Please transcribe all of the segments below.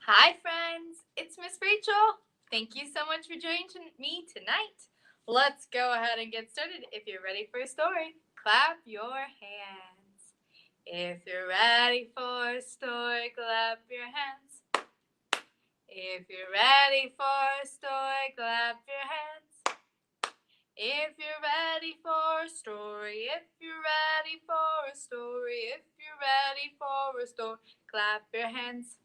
Hi friends, it's Miss Rachel. Thank you so much for joining me tonight. Let's go ahead and get started. If you're ready for a story, clap your hands. If you're ready for a story, clap your hands. If you're ready for a story, clap your hands. If you're ready for a story, if you're ready for a story, if you're ready for a story, clap your hands.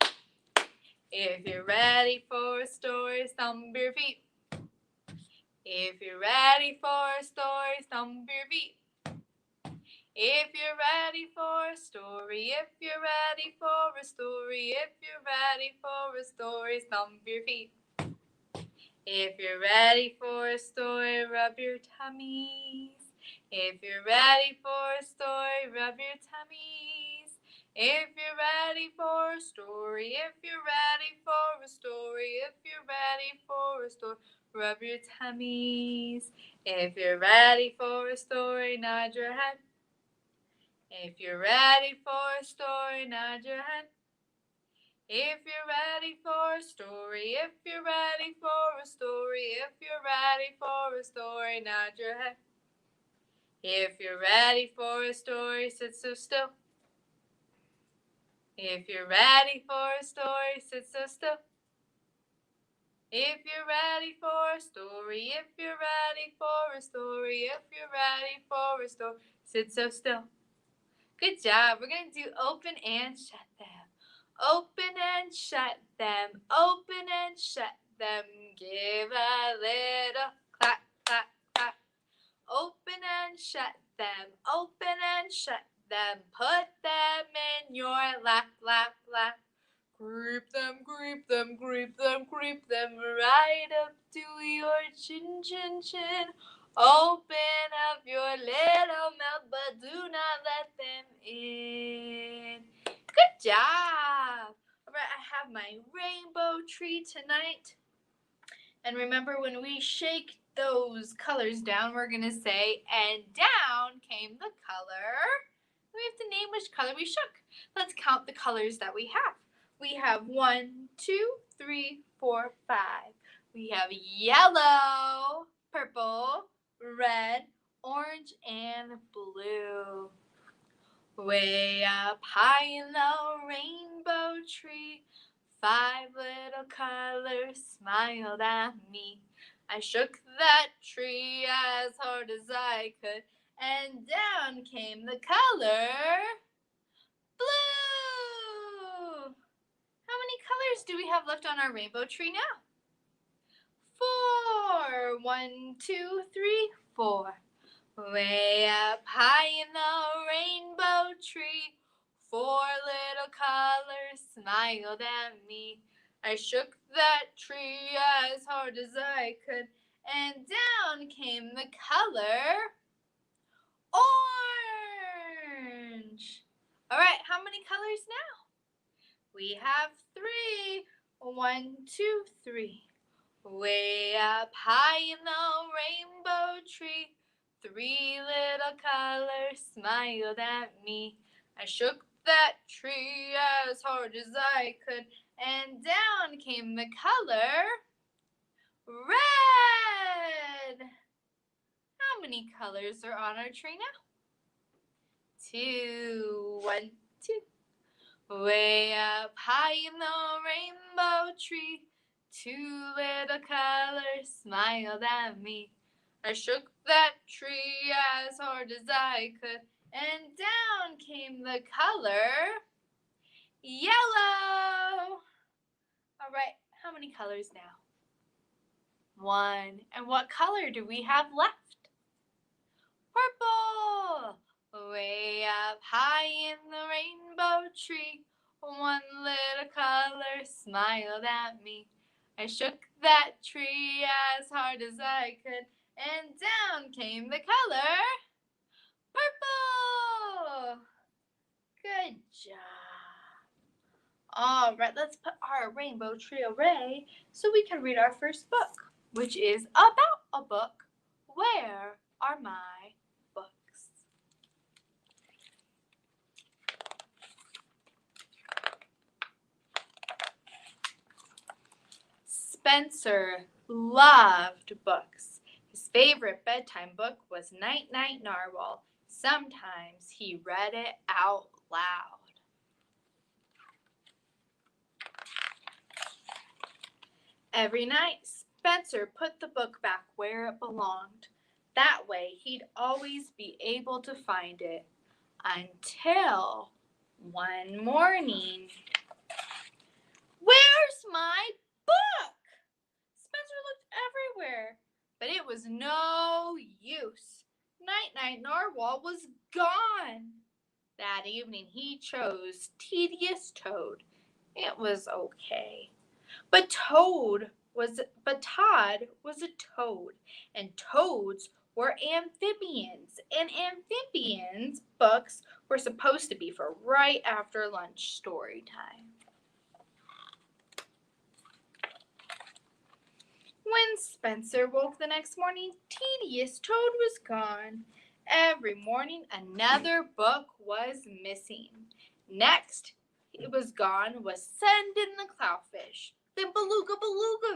If you're ready for a story, stomp your feet. If you're ready for a story, stomp your feet. If you're ready for a story, if you're ready for a story, if you're ready for a story, stomp your feet. If you're ready for a story, rub your tummies. If you're ready for a story, rub your tummies. If you're ready for a story, if you're ready for a story, if you're ready for a story, rub your tummies. If you're ready for a story, nod your head. If you're ready for a story, nod your head. If you're ready for a story, if you're ready for a story, if you're ready for a story, nod your head. If you're ready for a story, sit so still. If you're ready for a story, sit so still. If you're ready for a story, if you're ready for a story, if you're ready for a story, sit so still. Good job. We're going to do open and shut them. Open and shut them. Open and shut them. Give a little clap, clap, clap. Open and shut them. Open and shut them. Put them in your lap, lap, lap. Creep them, creep them, creep them, creep them right up to your chin, chin, chin. Open up your little mouth, but do not let them in. Good job! Alright, I have my rainbow tree tonight. And remember, when we shake those colors down, we're going to say, and down came the color. We have to name which color we shook. Let's count the colors that we have. We have 1, 2, 3, 4, 5. We have yellow, purple, red, orange, and blue. Way up high in the rainbow tree, 5 little colors smiled at me. I shook that tree as hard as I could, and down came the color blue. How many colors do we have left on our rainbow tree now? 4. 1, 2, 3, 4. Way up high in the rainbow tree, 4 little colors smiled at me. I shook that tree as hard as I could, and down came the color orange. All right, how many colors now? We have 3. 1, 2, 3. Way up high in the rainbow tree, 3 little colors smiled at me. I shook that tree as hard as I could, and down came the color red. How many colors are on our tree now? 2. 1, 2. Way up high in the rainbow tree, 2 little colors smiled at me. I shook that tree as hard as I could, and down came the color yellow. All right, how many colors now? 1. And what color do we have left? Purple. Way up high in the rainbow tree, 1 little color smiled at me. I shook that tree as hard as I could, and down came the color purple. Good job. All right, let's put our rainbow tree away so we can read our first book, which is about a book. Where are my books? Spencer loved books. His favorite bedtime book was Night Night Narwhal. Sometimes he read it out loud. Every night, Spencer put the book back where it belonged. That way, he'd always be able to find it. Until one morning. Where's my book? Spencer looked everywhere, but it was no use. Night Night Narwhal was gone. That evening he chose Tedious Toad. It was okay. But Todd was a toad, and toads were amphibians, and amphibians books were supposed to be for right after lunch story time. When Spencer woke the next morning, Tedious Toad was gone. Every morning, another book was missing. Next, it was gone was Send in the Clownfish. Then Beluga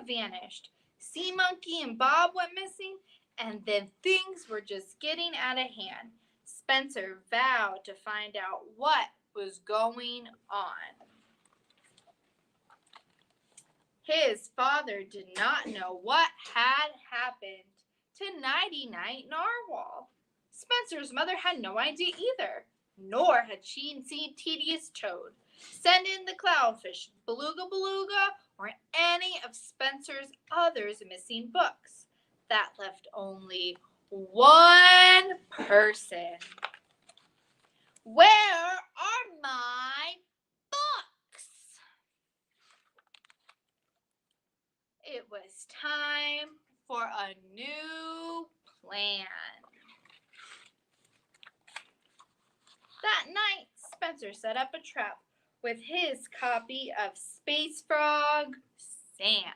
vanished. Sea Monkey and Bob went missing, and then things were just getting out of hand. Spencer vowed to find out what was going on. His father did not know what had happened to Nighty Night Narwhal. Spencer's mother had no idea either, nor had she seen Tedious Toad, Send in the Clownfish, Beluga, or any of Spencer's others missing books. That left only one person. Where are my books? It was time for a new plan. That night, Spencer set up a trap with his copy of Space Frog Sam.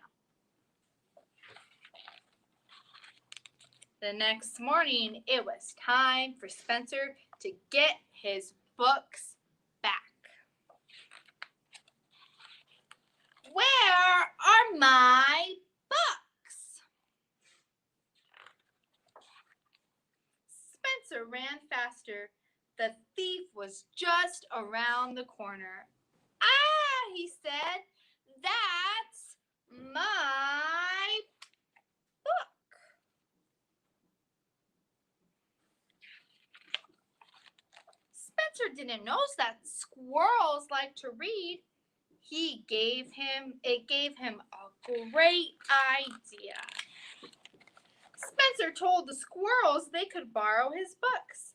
The next morning, it was time for Spencer to get his books back. Where are my books? Spencer ran faster. The thief was just around the corner. Ah, he said, that's my book. Spencer didn't know that squirrels like to read. It gave him a great idea. Spencer told the squirrels they could borrow his books.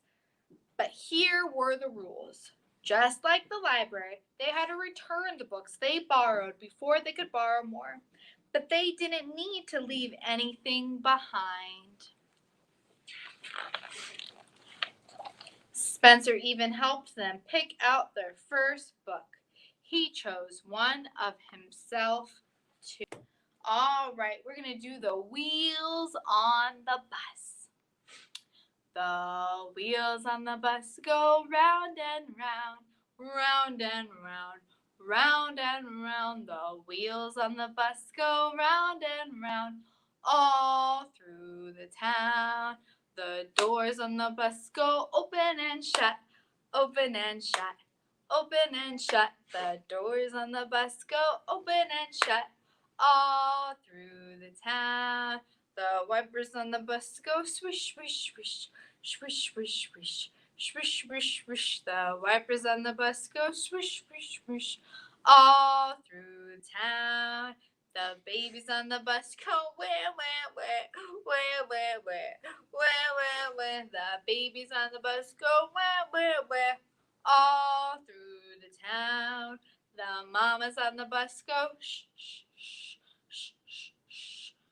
But here were the rules. Just like the library, they had to return the books they borrowed before they could borrow more. But they didn't need to leave anything behind. Spencer even helped them pick out their first book. He chose one of himself too. All right, we're going to do the wheels on the bus. The wheels on the bus go round and round, round and round, round and round. The wheels on the bus go round and round, all through the town. The doors on the bus go open and shut, open and shut, open and shut. The doors on the bus go open and shut, all through the town. The wipers on the bus go swish, swish, swish, swish, swish, swish, swish, swish, swish. The wipers on the bus go swish, swish, swish, all through town. The babies on the bus go where, where. The babies on the bus go where, all through the town. The mamas on the bus go shh, shh, shh, shh, shh,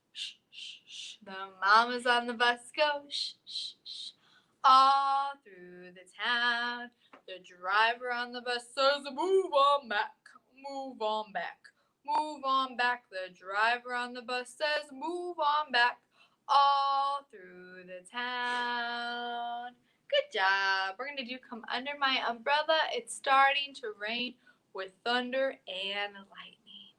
shh, shh, shh. The mamas on the bus go shh, shh, shh, all through the town. The driver on the bus says, move on back, move on back, move on back. The driver on the bus says, move on back, all through the town. Good job. We're going to do Come Under My Umbrella. It's starting to rain with thunder and lightning.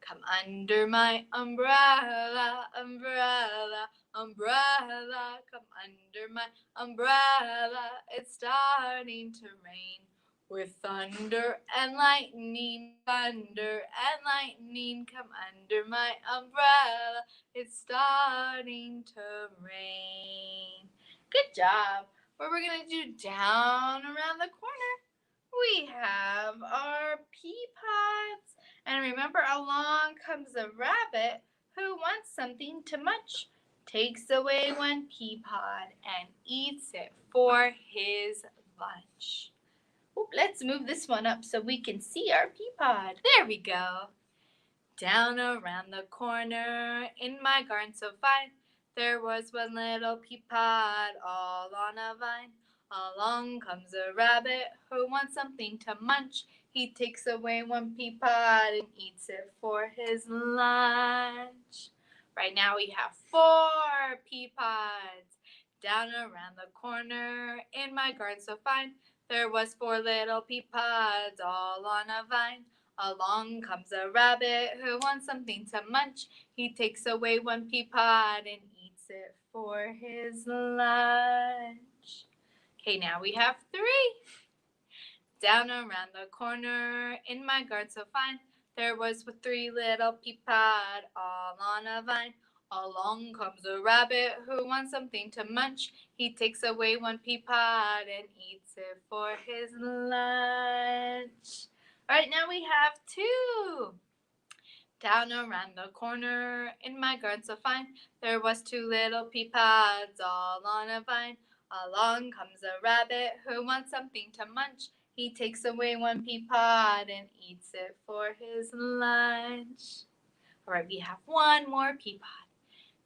Come under my umbrella, umbrella, umbrella. Come under my umbrella. It's starting to rain. With thunder and lightning, thunder and lightning. Come under my umbrella. It's starting to rain. Good job. What we're going to do down around the corner, we have our pea pods. And remember, along comes a rabbit who wants something to munch, takes away one pea pod and eats it for his lunch. Oop, let's move this one up so we can see our pea pod. There we go. Down around the corner in my garden so fine, there was one little pea pod all on a vine. Along comes a rabbit who wants something to munch. He takes away one pea pod and eats it for his lunch. Right now we have 4 pea pods. Down around the corner in my garden so fine, there was 4 little pea pods all on a vine. Along comes a rabbit who wants something to munch. He takes away one pea pod and eats it for his lunch. Okay, now we have 3. Down around the corner in my garden so fine, there was 3 little pea pod all on a vine. Along comes a rabbit who wants something to munch. He takes away one pea pod and eats it for his lunch. All right, now we have 2. Down around the corner in my garden so fine, there was 2 little pea pods all on a vine. Along comes a rabbit who wants something to munch. He takes away one pea pod and eats it for his lunch. All right, we have 1 more pea pod.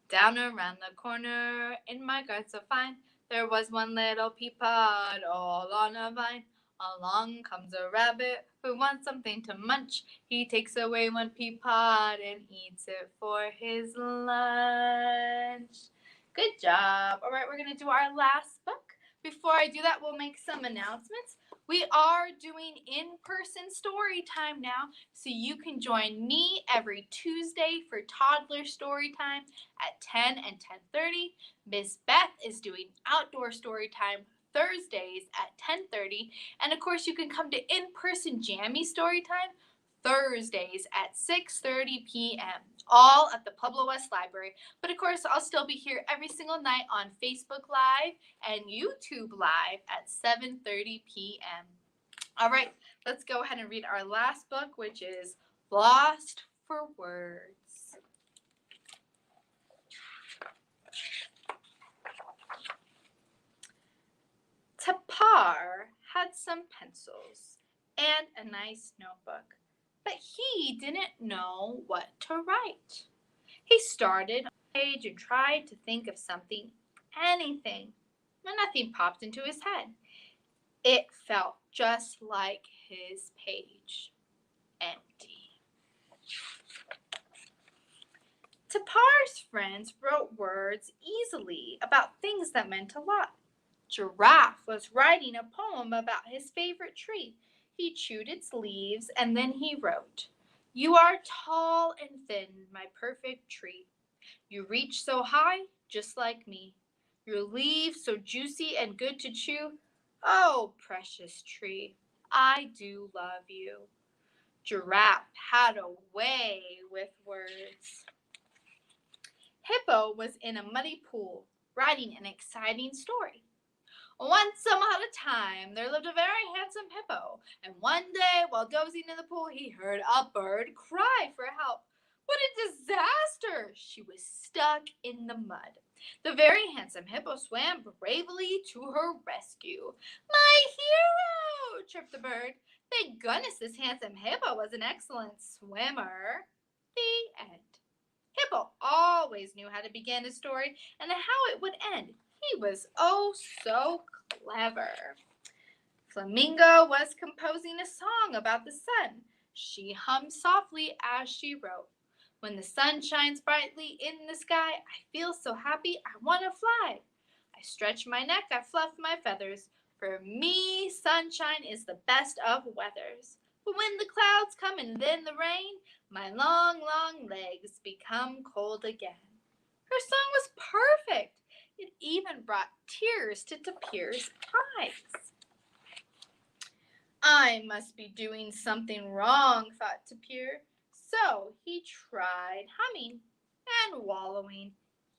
Down around the corner in my garden so fine, there was 1 little pea pod all on a vine. Along comes a rabbit who wants something to munch. He takes away one pea pod and eats it for his lunch. Good job. All right, we're going to do our last book. Before I do that, we'll make some announcements. We are doing in-person story time now, so you can join me every Tuesday for toddler story time at 10 and 10:30. Miss Beth is doing outdoor story time Thursdays at 10:30. And of course, you can come to in-person Jammie Storytime Thursdays at 6:30 p.m., all at the Pueblo West Library. But of course, I'll still be here every single night on Facebook Live and YouTube Live at 7:30 p.m. All right, let's go ahead and read our last book, which is Lost for Words. Tapar had some pencils and a nice notebook, but he didn't know what to write. He started on the page and tried to think of something, anything, but nothing popped into his head. It felt just like his page, empty. Tapar's friends wrote words easily about things that meant a lot. Giraffe was writing a poem about his favorite tree. He chewed its leaves and then he wrote, "You are tall and thin, my perfect tree. You reach so high, just like me. Your leaves so juicy and good to chew. Oh, precious tree, I do love you." Giraffe had a way with words. Hippo was in a muddy pool, writing an exciting story. Once upon a time, there lived a very handsome hippo, and one day, while dozing in the pool, he heard a bird cry for help. What a disaster! She was stuck in the mud. The very handsome hippo swam bravely to her rescue. "My hero!" chirped the bird. Thank goodness this handsome hippo was an excellent swimmer. The end. Hippo always knew how to begin a story and how it would end. He was oh so clever. Flamingo was composing a song about the sun. She hummed softly as she wrote, "When the sun shines brightly in the sky, I feel so happy I want to fly. I stretch my neck, I fluff my feathers. For me, sunshine is the best of weathers. But when the clouds come and then the rain, My long, long legs become cold again. Her song was perfect. It even brought tears to Tapir's eyes. I must be doing something wrong, thought Tapir. So he tried humming and wallowing,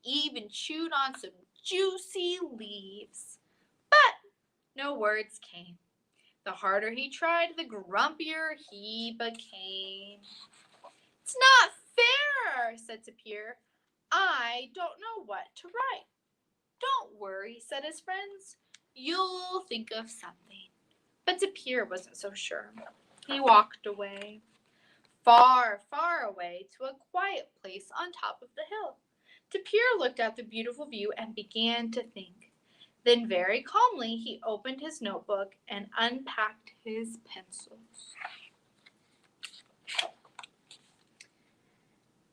even chewed on some juicy leaves. But no words came. The harder he tried, the grumpier he became. It's not fair, said Tapir. I don't know what to write. Don't worry, said his friends. You'll think of something. But Tapir wasn't so sure. He walked away, far, far away to a quiet place on top of the hill. Tapir looked out the beautiful view and began to think. Then very calmly he opened his notebook and unpacked his pencils.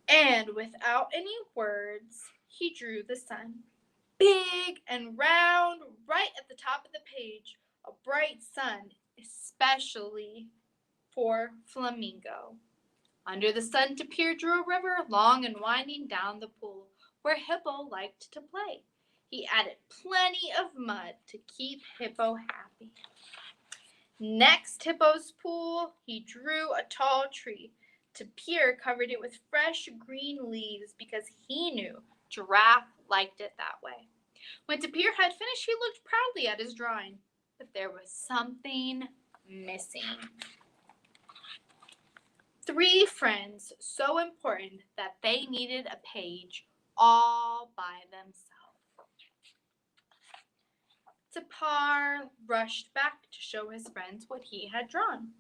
And without any words, he drew the sun. Big and round, right at the top of the page, a bright sun, especially for Flamingo. Under the sun, Tapir drew a river long and winding down the pool, where Hippo liked to play. He added plenty of mud to keep Hippo happy. Next Hippo's pool, he drew a tall tree. Tapir covered it with fresh green leaves because he knew Giraffe liked it that way. When Tapir had finished, he looked proudly at his drawing, but there was something missing. 3 friends so important that they needed a page all by themselves. Tapir rushed back to show his friends what he had drawn.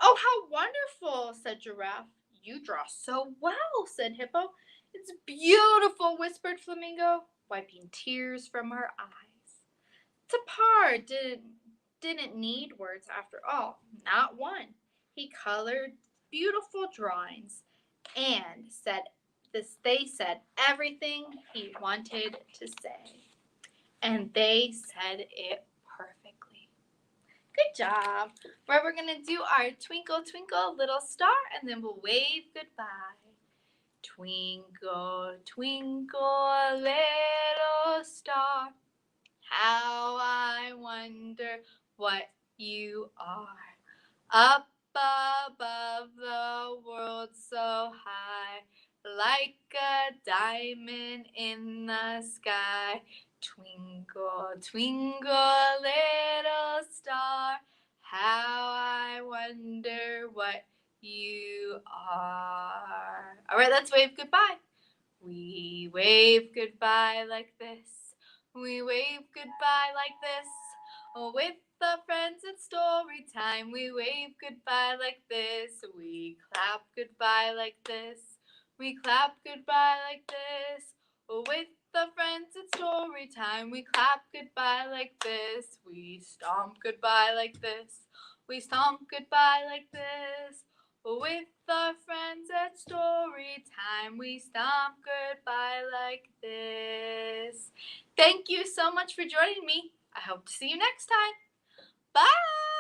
Oh, how wonderful, said Giraffe. You draw so well, said Hippo. It's beautiful, whispered Flamingo, wiping tears from her eyes. Tapir didn't need words after all, not one. He colored beautiful drawings and they said everything he wanted to say. And they said it perfectly. Good job. Where we're going to do our Twinkle, Twinkle, Little Star, and then we'll wave goodbye. Twinkle, twinkle, little star, how I wonder what you are. Up above the world so high, like a diamond in the sky. Twinkle, twinkle, little star, how I wonder what you are. All right, let's wave goodbye. We wave goodbye like this. We wave goodbye like this. With the friends at story time, we wave goodbye like this. We clap goodbye like this. We clap goodbye like this. With the friends at story time, we clap goodbye like this. We stomp goodbye like this. We stomp goodbye like this. With the friends at story time, we stomp goodbye like this. Thank you so much for joining me. I hope to see you next time. Bye!